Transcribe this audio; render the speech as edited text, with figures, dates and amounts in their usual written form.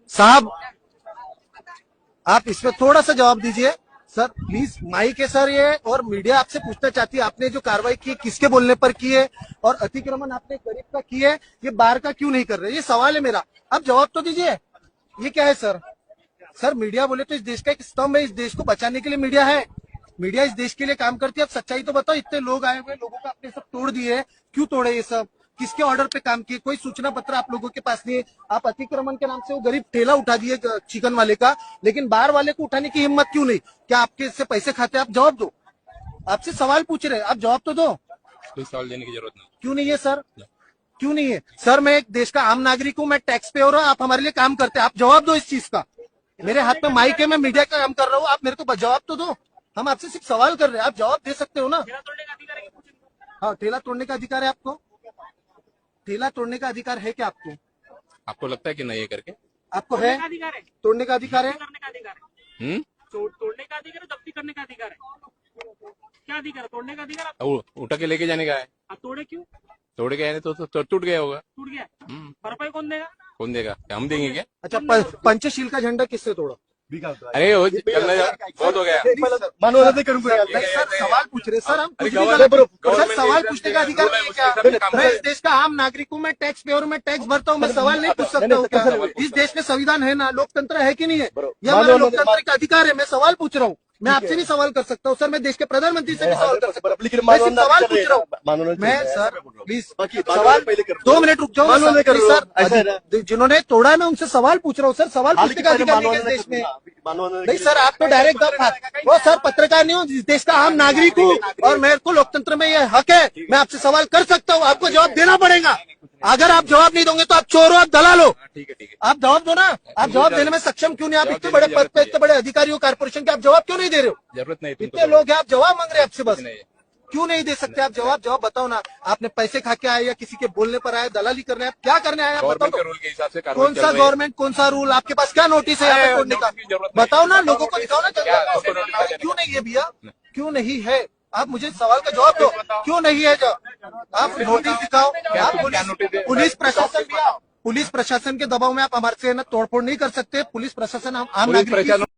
साहब आप इसमें थोड़ा सा जवाब दीजिए सर प्लीज। माइक है सर ये, और मीडिया आपसे पूछना चाहती है आपने जो कार्रवाई की किसके बोलने पर की है, और अतिक्रमण आपने गरीब का की है, ये बाहर का क्यों नहीं कर रहे? ये सवाल है मेरा, आप जवाब तो दीजिए। ये क्या है सर? सर मीडिया बोले तो इस देश का एक स्तंभ है, इस देश को बचाने के लिए मीडिया है, मीडिया इस देश के लिए काम करती है। अब सच्चाई तो बताओ, इतने लोग आए हुए, लोगों का आपने सब तोड़ दिए, क्यों तोड़े ये सब? किसके ऑर्डर पे काम किए? कोई सूचना पत्र आप लोगों के पास नहीं है। आप अतिक्रमण के नाम से वो गरीब ठेला उठा दिए चिकन वाले का, लेकिन बाहर वाले को उठाने की हिम्मत क्यों नहीं? क्या आपके इससे पैसे खाते? आप जवाब दो, आपसे सवाल पूछ रहे हैं, आप जवाब तो दो। कोई सवाल देने की जरूरत नहीं। क्यों नहीं है सर? क्यों नहीं है सर? मैं एक देश का आम नागरिक हूँ, मैं टैक्स पेयर हूँ, आप हमारे लिए काम करते हैं, आप जवाब दो इस चीज का। मेरे हाथ में माइक है, मैं मीडिया का काम कर रहा हूँ, आप मेरे को जवाब तो दो। हम आपसे सिर्फ सवाल कर रहे हैं, आप जवाब दे सकते हो ना? हाँ, ठेला तोड़ने का अधिकार है आपको? ठेला तोड़ने का अधिकार है क्या आपको? आपको लगता है कि नहीं है करके? आपको है तोड़ने का अधिकार है? तोड़ने का अधिकार है, जब्ती करने का अधिकार है। क्या अधिकार है? तोड़ने का अधिकार उठा के लेके जाने का है। आप तोड़े क्यों? तोड़ के आए तो टूट गया होगा। टूट गया, भरपाई कौन देगा? कौन देगा? हम देंगे क्या? अच्छा, पंचशील का झंडा किससे तोड़ा? अरे बहुत हो गया। नहीं सर, सवाल पूछ रहे सर, हम कुछ भी सर सवाल पूछने का अधिकार नहीं है क्या? मैं इस देश का आम नागरिक हूँ, मैं टैक्स पेयर हूँ, मैं टैक्स भरता हूँ, मैं सवाल नहीं पूछ सकता हूँ क्या? इस देश में संविधान है ना, लोकतंत्र है कि नहीं है? ये हमारा लोकतंत्र का अधिकार है, मैं सवाल पूछ रहा हूँ। मैं आपसे भी सवाल कर सकता हूँ सर, मैं देश के प्रधानमंत्री से भी सवाल कर सकता हूँ, मैं सिर्फ सवाल पूछ रहा हूँ। मैं सर प्लीज सवाल 2 मिनट रुक जाओ सर, जिन्होंने तोड़ा है मैं उनसे सवाल पूछ रहा हूँ सर, सवाल पूछने का अधिकार नहीं है इस देश में। नहीं सर, आप तो डायरेक्ट वो सर पत्रकार नहीं हूँ, इस देश का आम नागरिक हूँ, और मेरे को लोकतंत्र में यह हक है, मैं आपसे सवाल कर सकता हूँ, आपको जवाब देना पड़ेगा। अगर आप जवाब नहीं दोगे तो आप चोर हो, आप दलाल हो। ठीक है आप जवाब दो ना, आप जवाब देने में सक्षम क्यों नहीं? आप इतने बड़े पद पे, इतने बड़े अधिकारी हो कारपोरेशन के, आप जवाब क्यों नहीं दे रहे हो? जरूरत नहीं, इतने लोग हैं, आप जवाब मांग रहे हैं आपसे, बस क्यों नहीं दे सकते आप जवाब? जवाब बताओ ना, आपने पैसे खा के आए या किसी के बोलने पर आए, दलाली करने आए, क्या करने आए? बताओ रूल के हिसाब से कौन सा गवर्नमेंट, कौन सा रूल? आपके पास क्या नोटिस है यहाँ पे तोड़ने का? बताओ ना, लोगों को दिखाओ ना। क्यों नहीं है भैया, क्यों नहीं है? आप मुझे सवाल का जवाब दो, क्यों नहीं है? आप नोटिस दिखाओ। पुलिस प्रशासन के दबाव में आप हमारे से ना तोड़फोड़ नहीं कर सकते। पुलिस प्रशासन आम नागरिक